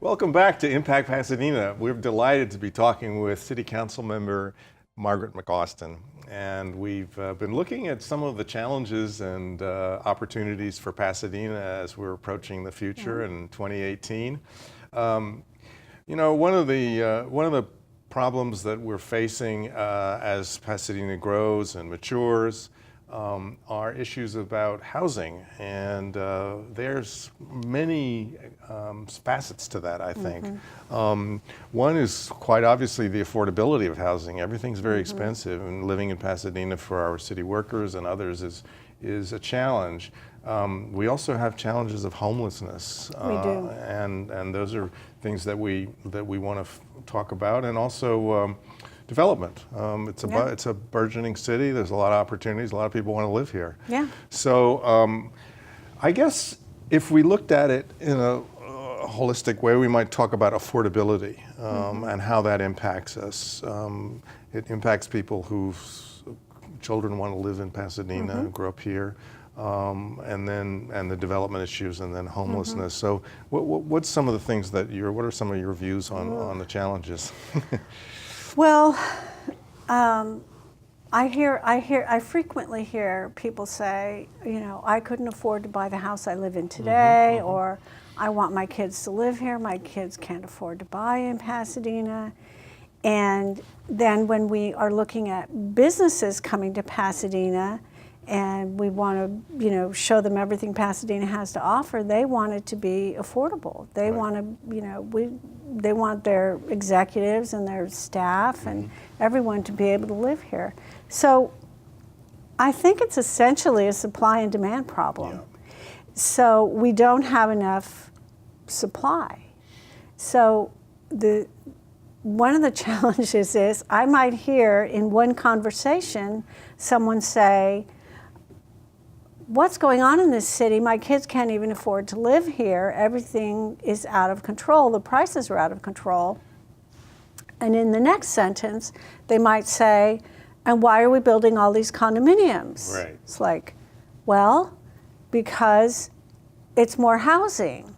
Welcome back to Impact Pasadena. We're delighted to be talking with City Councilmember Margaret McAustin. And we've been looking at some of the challenges and opportunities for Pasadena as we're approaching the future in 2018. You know, one of the problems that we're facing as Pasadena grows and matures are issues about housing, and there's many facets to that, I think. One is quite obviously the affordability of housing. Everything's very expensive, and living in Pasadena for our city workers and others is a challenge. We also have challenges of homelessness. We do. And those are things that we want to talk about, and also development. It's a burgeoning city. There's a lot of opportunities. A lot of people want to live here. Yeah. So I guess if we looked at it in a holistic way, we might talk about affordability and how that impacts us. It impacts people whose children want to live in Pasadena, grow up here, and the development issues, and then homelessness. So what's some of the things that what are some of your views on the challenges? Well, I frequently hear people say, you know, I couldn't afford to buy the house I live in today, or I want my kids to live here. My kids can't afford to buy in Pasadena. And then when we are looking at businesses coming to Pasadena, and we want to, you know, show them everything Pasadena has to offer, they want it to be affordable. They want to, you know, they want their executives and their staff and everyone to be able to live here. So I think it's essentially a supply and demand problem. So we don't have enough supply. So one of the challenges is I might hear in one conversation someone say, what's going on in this city? My kids can't even afford to live here. Everything is out of control. The prices are out of control. And in the next sentence, they might say, and why are we building all these condominiums? Right. It's like, well, because it's more housing.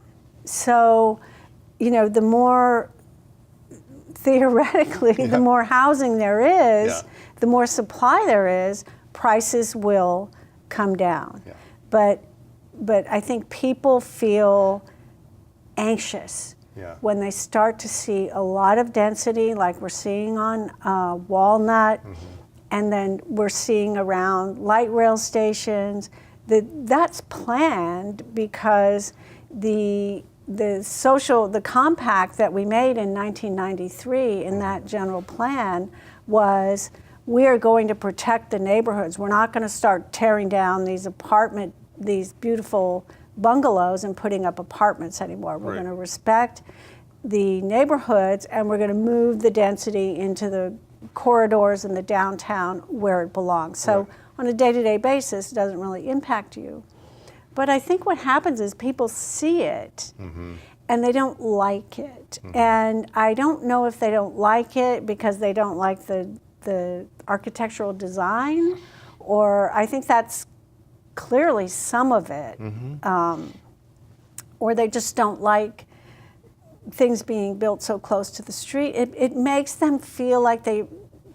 So, you know, the more, theoretically, the more housing there is, the more supply there is, prices will come down. But I think people feel anxious when they start to see a lot of density, like we're seeing on Walnut, and then we're seeing around light rail stations. That's planned because the compact that we made in 1993 in that general plan was, we are going to protect the neighborhoods. We're not going to start tearing down these beautiful bungalows and putting up apartments anymore. We're going to respect the neighborhoods, and we're going to move the density into the corridors in the downtown where it belongs. So on a day-to-day basis, it doesn't really impact you. But I think what happens is people see it and they don't like it. And I don't know if they don't like it because they don't like the architectural design, or I think that's clearly some of it, or they just don't like things being built so close to the street. It makes them feel like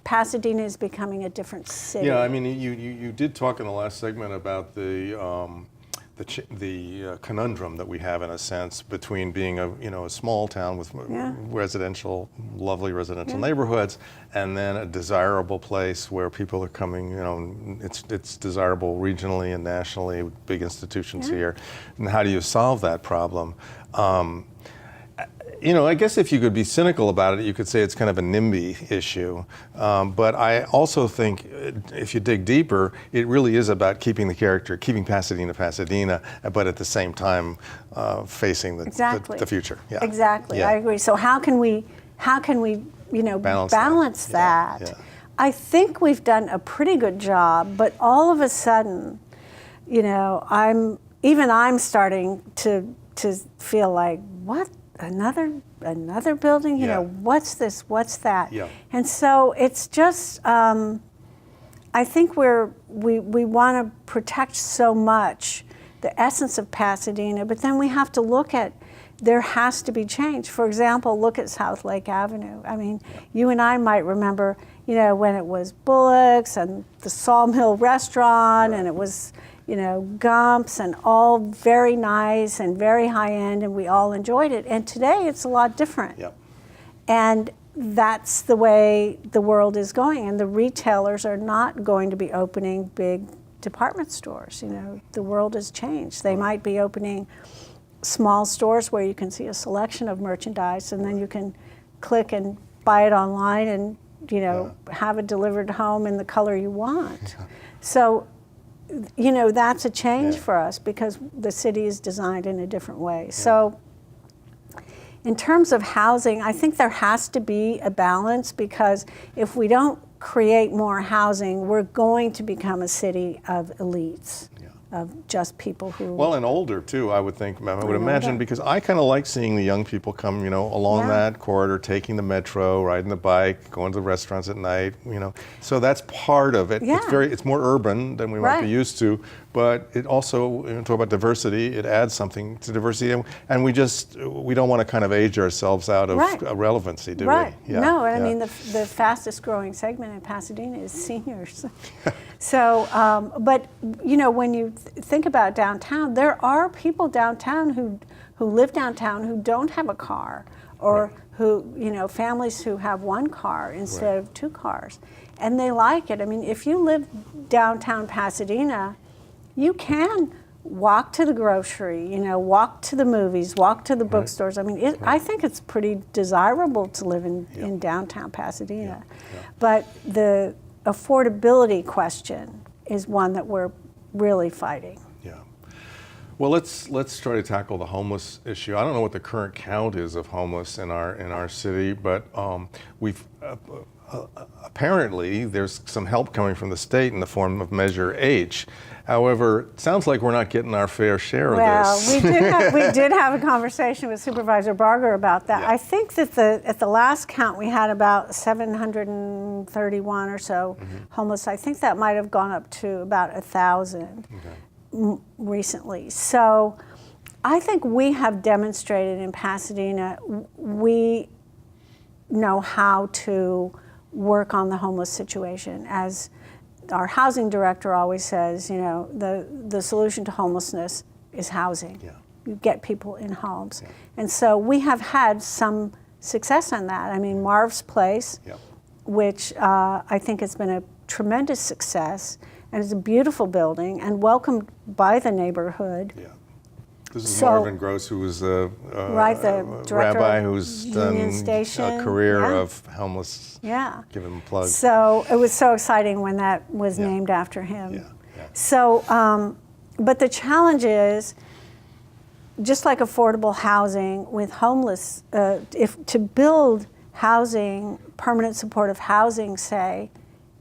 Pasadena is becoming a different city. Yeah, I mean, you did talk in the last segment about the conundrum that we have, in a sense, between being a small town with lovely residential neighborhoods, and then a desirable place where people are coming. You know, it's desirable regionally and nationally with big institutions here. And how do you solve that problem? You know, I guess if you could be cynical about it, you could say it's kind of a NIMBY issue. But I also think if you dig deeper, it really is about keeping the character, keeping Pasadena, but at the same time facing the future. Yeah. Exactly. Yeah. I agree. So how can we balance that? Yeah. I think we've done a pretty good job, but all of a sudden, you know, I'm starting to feel like, what? Another building, you know, what's this, what's that? And so it's just, I think we want to protect so much the essence of Pasadena, but then we have to look at, there has to be change. For example, look at South Lake Avenue. I mean, you and I might remember, you know, when it was Bullock's and the Sawmill Restaurant, and it was, you know, Gump's, and all very nice and very high end, and we all enjoyed it. And today it's a lot different. Yep. And that's the way the world is going, and the retailers are not going to be opening big department stores. You know, the world has changed. They might be opening small stores where you can see a selection of merchandise, and then you can click and buy it online and, you know, have it delivered home in the color you want. So, you know, that's a change for us because the city is designed in a different way. So in terms of housing, I think there has to be a balance, because if we don't create more housing, we're going to become a city of elites, of just people who... Well, and older too, I would think, I would imagine, because I kind of like seeing the young people come, you know, along that corridor, taking the metro, riding the bike, going to the restaurants at night, you know. So that's part of it. It's more urban than we might be used to, but it also, when you talk about diversity, it adds something to diversity, and we don't want to kind of age ourselves out of relevancy, do we? No, and I mean, the fastest growing segment in Pasadena is seniors. So, but, you know, when you think about downtown, there are people downtown who live downtown who don't have a car, or who, you know, families who have one car instead of two cars, and they like it. I mean, if you live downtown Pasadena, you can walk to the grocery, you know, walk to the movies, walk to the bookstores. I mean, I think it's pretty desirable to live in downtown Pasadena. But the affordability question is one that we're really fighting. Well, let's try to tackle the homeless issue. I don't know what the current count is of homeless in our city, but we've apparently there's some help coming from the state in the form of Measure H. However, it sounds like we're not getting our fair share of this. Well, we did have a conversation with Supervisor Barger about that. I think that at the last count we had about 731 or so homeless. I think that might have gone up to about 1,000 recently. So I think we have demonstrated in Pasadena we know how to work on the homeless situation. As our housing director always says, you know, the solution to homelessness is housing. You get people in homes. And so we have had some success on that. I mean, Marv's Place, which I think has been a tremendous success, and it's a beautiful building and welcomed by the neighborhood. This is Marvin Gross, who was the rabbi who's done a career of homeless. Give him a plug. So it was so exciting when that was named after him. So, but the challenge is, just like affordable housing with homeless, if to build housing, permanent supportive housing, say,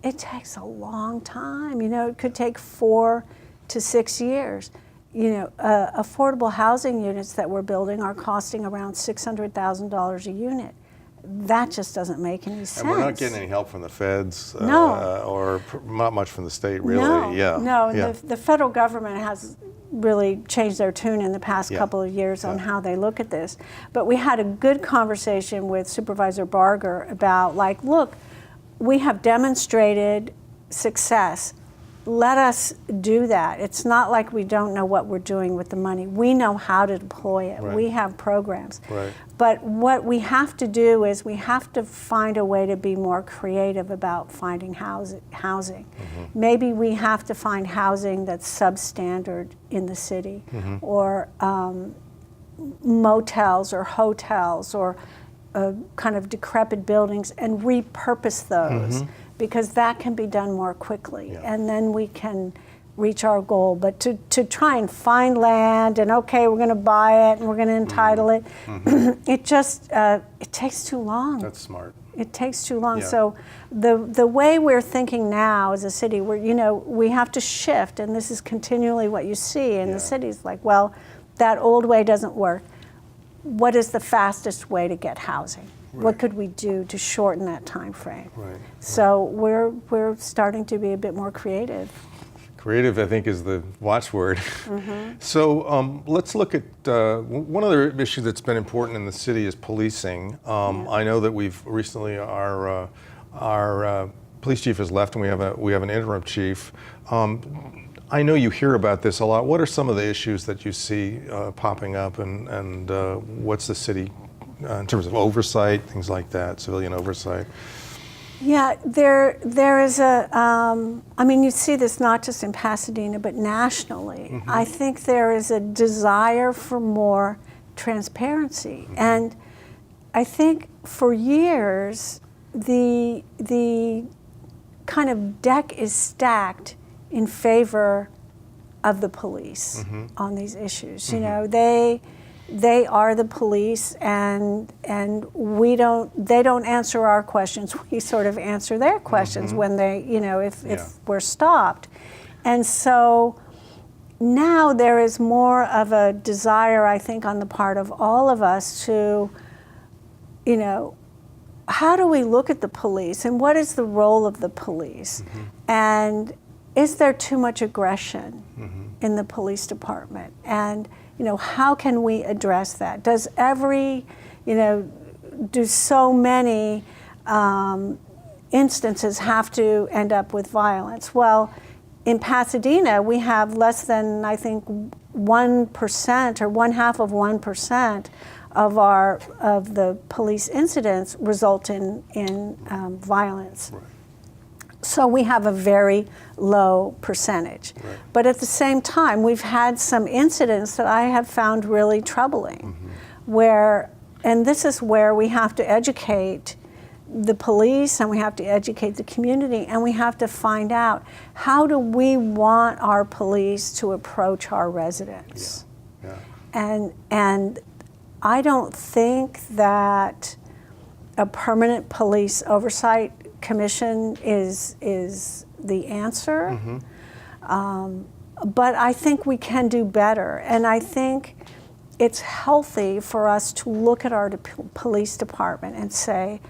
it takes a long time. You know, it could take 4 to 6 years. You know, affordable housing units that we're building are costing around $600,000 a unit. That just doesn't make any sense. And we're not getting any help from the feds, or not much from the state, really. No. The federal government has really changed their tune in the past couple of years on how they look at this. But we had a good conversation with Supervisor Barger about, like, look, we have demonstrated success. Let us do that. It's not like we don't know what we're doing with the money. We know how to deploy it. We have programs. But what we have to do is we have to find a way to be more creative about finding housing. Maybe we have to find housing that's substandard in the city, or motels or hotels or kind of decrepit buildings, and repurpose those. Because that can be done more quickly, and then we can reach our goal. But to try and find land and, okay, we're going to buy it and we're going to entitle it, it just, it takes too long. That's smart. It takes too long. So the way we're thinking now as a city, we have to shift, and this is continually what you see in the cities, like, well, that old way doesn't work. What is the fastest way to get housing? What could we do to shorten that time frame? So we're starting to be a bit more creative. Creative, I think, is the watchword. So let's look at one other issue that's been important in the city is policing. I know that we've recently our police chief has left, and we have an interim chief. I know you hear about this a lot. What are some of the issues that you see popping up, and what's the city in terms of oversight, things like that, civilian oversight? Yeah, there is I mean, you see this not just in Pasadena, but nationally. I think there is a desire for more transparency. And I think for years, the kind of deck is stacked in favor of the police on these issues. You know, they are the police, and they don't answer our questions. We sort of answer their questions when they, you know, if we're stopped. And so now there is more of a desire, I think, on the part of all of us to, you know, how do we look at the police, and what is the role of the police? And is there too much aggression in the police department? And you know, how can we address that? Does do so many instances have to end up with violence? Well, in Pasadena, we have less than, I think, 1% or 0.5% of the police incidents result in violence. Right. So we have a very low percentage. Right. But at the same time, we've had some incidents that I have found really troubling, and this is where we have to educate the police, and we have to educate the community, and we have to find out, how do we want our police to approach our residents? Yeah. Yeah. And I don't think that a permanent police oversight commission is the answer, but I think we can do better, and I think it's healthy for us to look at our police department and say,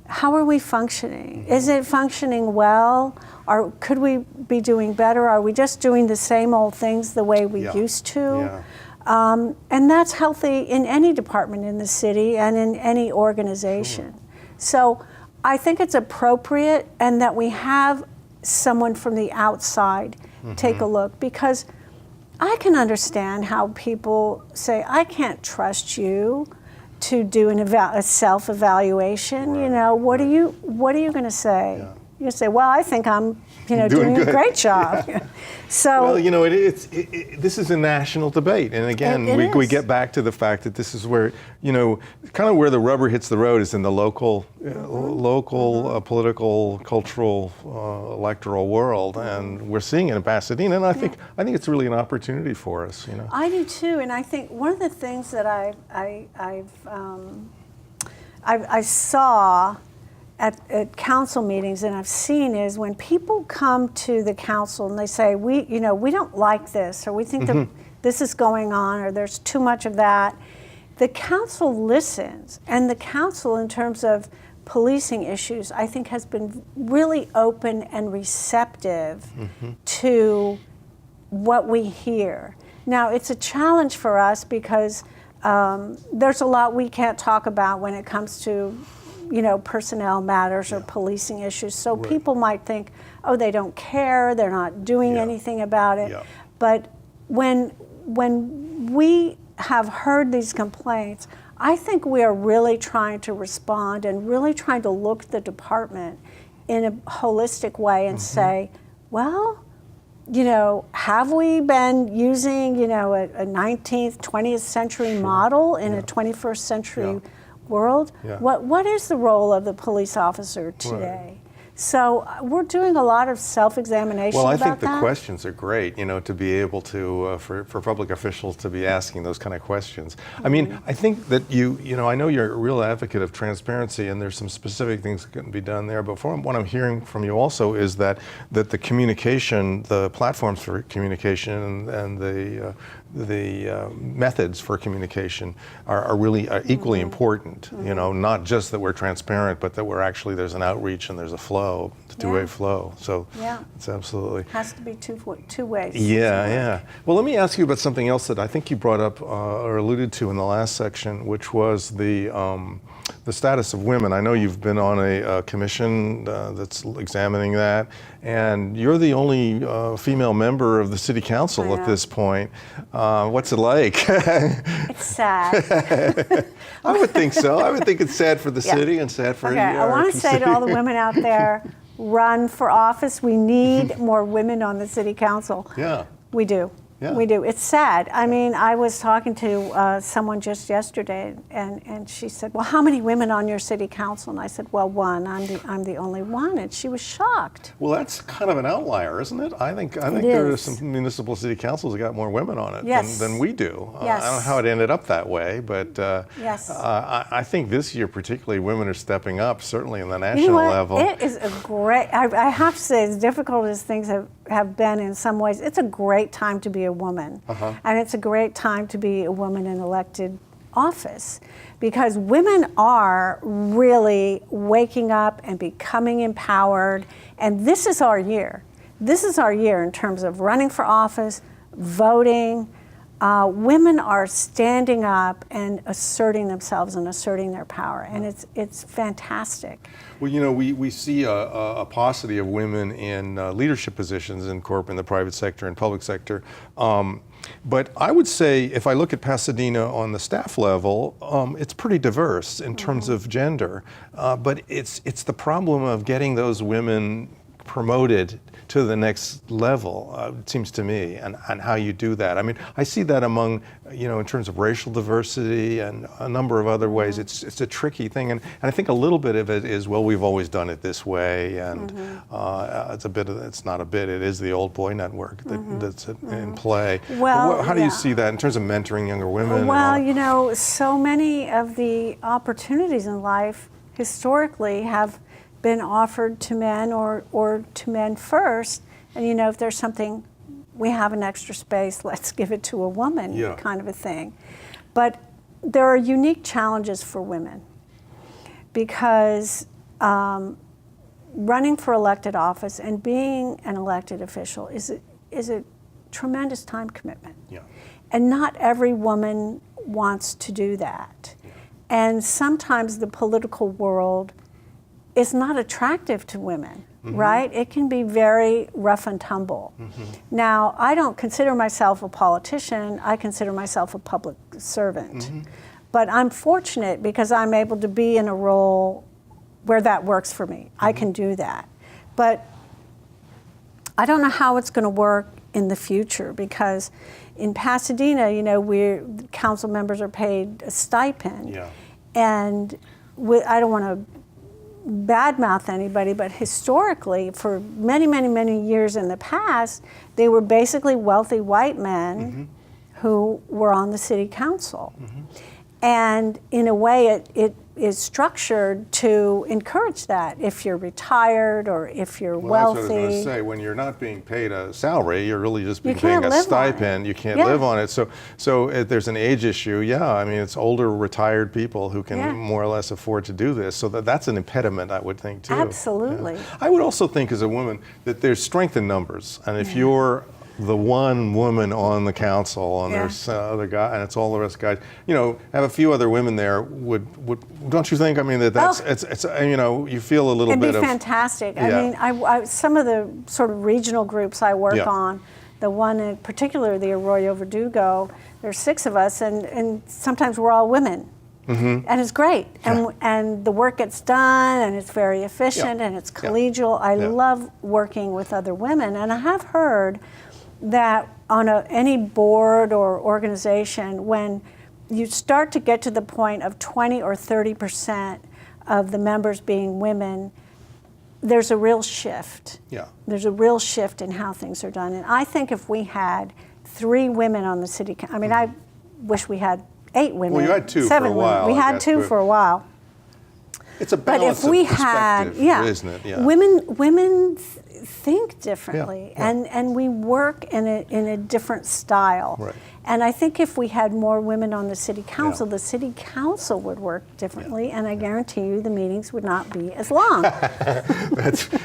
how are we functioning? Is it functioning well? Or could we be doing better? Are we just doing the same old things the way we used to? Yeah. And that's healthy in any department in the city and in any organization. Sure. So I think it's appropriate, and that we have someone from the outside take a look, because I can understand how people say, I can't trust you to do a self-evaluation. Right. You know, what are you going to say? Yeah. You say, well, I think I'm, doing a great job. Yeah. So, well, this is a national debate, and again, we get back to the fact that this is where, kind of where the rubber hits the road is in the local, political, cultural, electoral world, and we're seeing it in Pasadena, and I think it's really an opportunity for us. I do too, and I think one of the things that I saw at council meetings, and I've seen, is when people come to the council and they say, we don't like this, or we think that this is going on, or there's too much of that. The council listens, and the council, in terms of policing issues, I think has been really open and receptive to what we hear. Now, it's a challenge for us because there's a lot we can't talk about when it comes to personnel matters or policing issues. So people might think, oh, they don't care, they're not doing anything about it. Yeah. But when we have heard these complaints, I think we are really trying to respond and really trying to look at the department in a holistic way and say, well, have we been using, a 19th, 20th century model in a 21st century world? Yeah. What is the role of the police officer today? Right. So we're doing a lot of self-examination about that. Well, I think the questions are great, to be able to, for public officials to be asking those kind of questions. I mean, I think that I know you're a real advocate of transparency, and there's some specific things that can be done there, but what I'm hearing from you also is that the communication, the platforms for communication, and methods for communication are really equally important. You know, not just that we're transparent, but that we're actually, there's an outreach and there's a flow, a two-way flow. So it's absolutely. Has to be two ways. Yeah. Well, let me ask you about something else that I think you brought up or alluded to in the last section, which was the status of women. I know you've been on a commission that's examining that, and you're the only female member of the city council at this point. What's it like? It's sad. I would think so. I would think it's sad for the city and sad for I want to say to all the women out there, run for office. We need more women on the city council. Yeah. We do. Yeah. We do. It's sad. I mean, I was talking to someone just yesterday, and she said, "Well, how many women on your city council?" And I said, "Well, one. I'm the only one." And she was shocked. Well, that's kind of an outlier, isn't it? I think there are some municipal city councils that got more women on it than we do. Yes. I don't know how it ended up that way, but yes. I think this year particularly women are stepping up, certainly in the national You know what? level. It is a great, I have to say, as difficult as things have been in some ways, it's a great time to be a woman. And it's a great time to be a woman in elected office, because women are really waking up and becoming empowered, and this is our year. This is our year in terms of running for office, voting. Women are standing up and asserting themselves and asserting their power, and it's fantastic. Well, you know, we see a paucity of women in leadership positions in the private sector and public sector. But I would say, if I look at Pasadena on the staff level, it's pretty diverse in terms of gender. But it's the problem of getting those women promoted to the next level, it seems to me, and how you do that. I mean, I see that among, you know, in terms of racial diversity and a number of other ways. It's a tricky thing, and I think a little bit of it is, well, we've always done it this way, and it's not a bit, it is the old boy network that's in play. Well, how do you see that in terms of mentoring younger women? Well, you know, so many of the opportunities in life historically have been offered to men or to men first, and you know, if there's something, we have an extra space, let's give it to a woman, kind of a thing. But there are unique challenges for women, because running for elected office and being an elected official is a tremendous time commitment. And not every woman wants to do that. And sometimes the political world is not attractive to women, right? It can be very rough and tumble. Now, I don't consider myself a politician, I consider myself a public servant. But I'm fortunate because I'm able to be in a role where that works for me. I can do that. But I don't know how it's going to work in the future, because in Pasadena, you know, council members are paid a stipend. And I don't want to badmouth anybody, but historically, for many, many, many years in the past, they were basically wealthy white men who were on the city council. And in a way, it is structured to encourage that. If you're retired or if you're wealthy. That's what I was going to say. When you're not being paid a salary, you're really just being paid a stipend. You can't live on it. So if there's an age issue, I mean, it's older retired people who can more or less afford to do this. So that's an impediment, I would think, too. Absolutely. I would also think, as a woman, that there's strength in numbers. And if you're the one woman on the council, and there's other guy, and it's all the rest guys. You know, have a few other women there. Would don't you think? I mean, that's it's you know, you feel a little bit of. It'd be fantastic. I mean, I some of the sort of regional groups I work on, the one in particular, the Arroyo Verdugo. There's 6 of us, and sometimes we're all women. And it's great, and the work gets done, and it's very efficient, and it's collegial. I love working with other women, and I have heard that on any board or organization, when you start to get to the point of 20 or 30% of the members being women, there's a real shift. There's a real shift in how things are done. And I think if we had 3 women on the city council, I mean, I wish we had 8 women. Well, you had 2 7 for a while. women. We had 2 for a while. It's a balance of perspective, isn't it? Yeah. Women think differently, Yeah. and we work in a different style. Right. And I think if we had more women on the city council, Yeah. the city council would work differently, and I guarantee you the meetings would not be as long.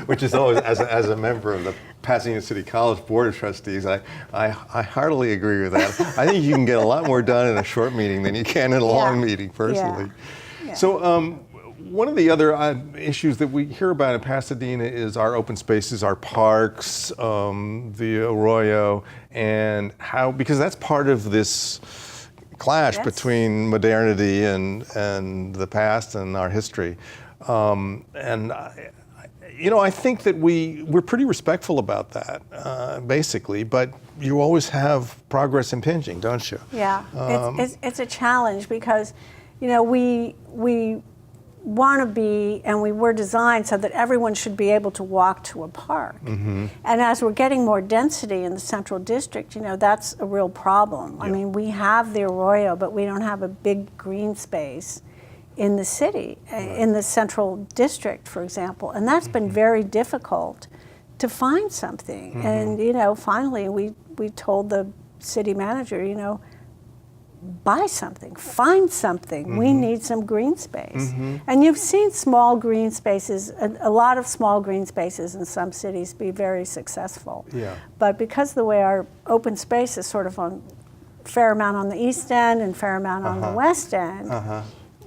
Which is always, as a member of the Pasadena City College Board of Trustees, I heartily agree with that. I think you can get a lot more done in a short meeting than you can in a long meeting, personally. Yeah. So one of the other issues that we hear about in Pasadena is our open spaces, our parks, the arroyo, and how, because that's part of this clash between modernity and the past and our history. I think that we're pretty respectful about that, basically, but you always have progress impinging, don't you? Yeah, it's a challenge because, we want to be, and we were designed so that everyone should be able to walk to a park. Mm-hmm. And as we're getting more density in the central district, that's a real problem. Yeah. I mean, we have the arroyo, but we don't have a big green space in the city, in the central district, for example. And that's been very difficult to find something. Mm-hmm. And, finally, we told the city manager, buy something, find something. Mm-hmm. We need some green space. Mm-hmm. And you've seen small green spaces, a lot of small green spaces in some cities be very successful. Yeah. But because of the way our open space is sort of on fair amount on the east end and fair amount on the west end,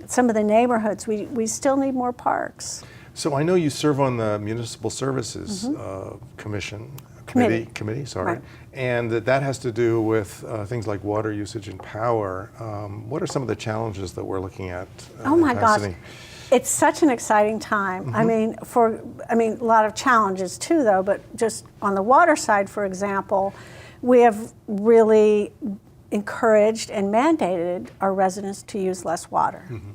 some of the neighborhoods, we still need more parks. So I know you serve on the Municipal Services Committee, sorry. Right. And that has to do with things like water usage and power. What are some of the challenges that we're looking at? Oh my gosh, it's such an exciting time. Mm-hmm. I mean, a lot of challenges too, though. But just on the water side, for example, we have really encouraged and mandated our residents to use less water. Mm-hmm.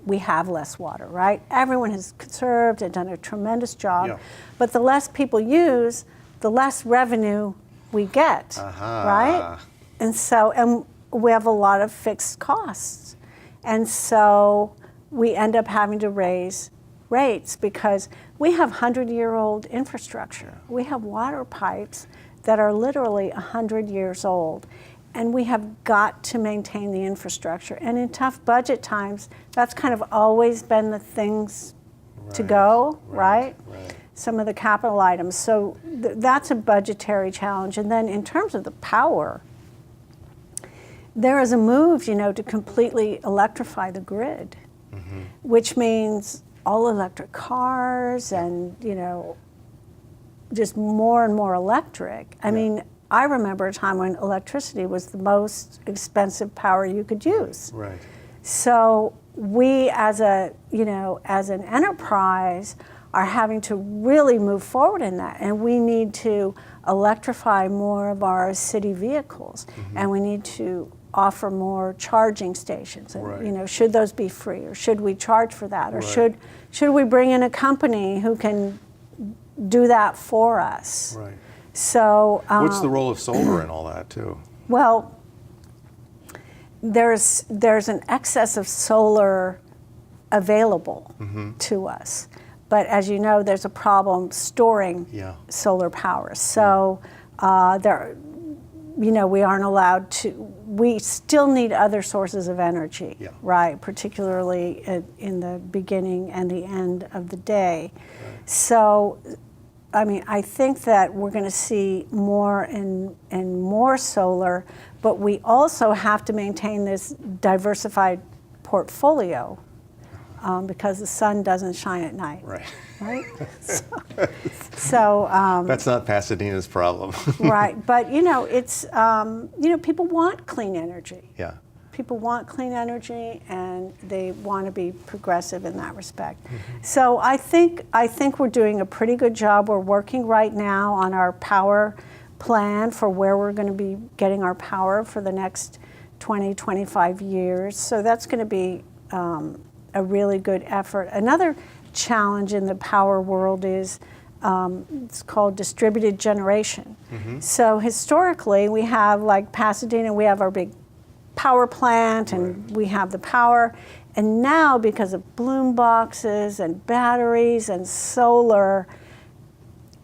We have less water, right? Everyone has conserved and done a tremendous job. But the less people use, the less revenue we get, right? And we have a lot of fixed costs. And so we end up having to raise rates because we have 100-year-old infrastructure. We have water pipes that are literally 100 years old. And we have got to maintain the infrastructure. And in tough budget times, that's kind of always been the things to go, right? Some of the capital items. So that's a budgetary challenge. And then in terms of the power, there is a move, to completely electrify the grid, which means all electric cars and, just more and more electric. I mean, I remember a time when electricity was the most expensive power you could use. Right. So we, as an enterprise, are having to really move forward in that, and we need to electrify more of our city vehicles, and we need to offer more charging stations. And, should those be free, or should we charge for that, or should we bring in a company who can do that for us? Right. So what's the role of solar in all that too? Well, there's an excess of solar available to us, but as you know, there's a problem storing solar power. So we aren't allowed to. We still need other sources of energy, right? Particularly in the beginning and the end of the day. Right. So. I think that we're going to see more and more solar, but we also have to maintain this diversified portfolio because the sun doesn't shine at night. Right. So that's not Pasadena's problem. Right, but it's people want clean energy. Yeah. People want clean energy, and they want to be progressive in that respect. So I think we're doing a pretty good job. We're working right now on our power plan for where we're going to be getting our power for the next 20, 25 years. So that's going to be a really good effort. Another challenge in the power world is it's called distributed generation. So historically, we have, like Pasadena, we have our big power plant, and we have the power. And now, because of bloom boxes and batteries and solar,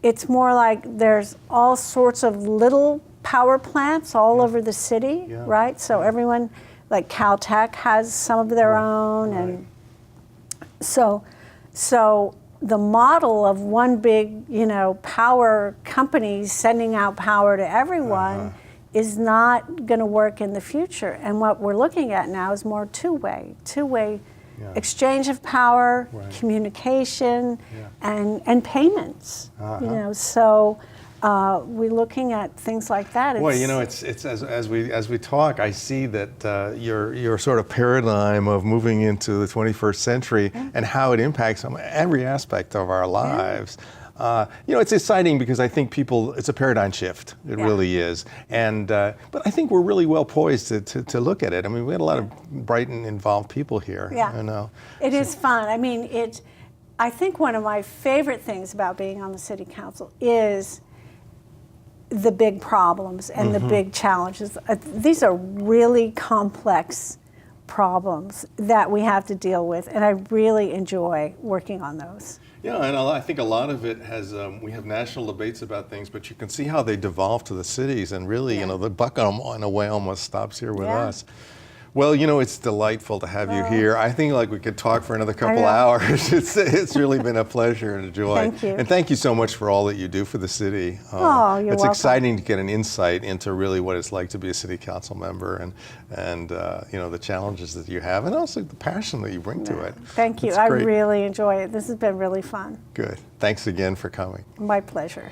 it's more like there's all sorts of little power plants all over the city, right? So everyone, like Caltech has some of their own, and so the model of one big, power company sending out power to everyone is not going to work in the future. And what we're looking at now is more two-way exchange of power, communication, and payments. So we're looking at things like that. Well, it's as we talk, I see that your sort of paradigm of moving into the 21st century and how it impacts every aspect of our lives. It's exciting because I think it's a paradigm shift. It really is. And but I think we're really well poised to look at it. I mean, we had a lot of bright and involved people here. It is fun. I mean, I think one of my favorite things about being on the city council is the big problems and the big challenges. These are really complex problems that we have to deal with, and I really enjoy working on those. Yeah, and I think a lot of it has, we have national debates about things, but you can see how they devolve to the cities, and really, the buck in a way almost stops here with us. Well, it's delightful to have you here. I think we could talk for another couple hours. It's really been a pleasure and a joy. Thank you. And thank you so much for all that you do for the city. You're welcome. It's exciting to get an insight into really what it's like to be a city council member and the challenges that you have and also the passion that you bring to it. Thank you. I really enjoy it. This has been really fun. Good. Thanks again for coming. My pleasure.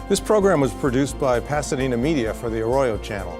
This program was produced by Pasadena Media for the Arroyo Channel.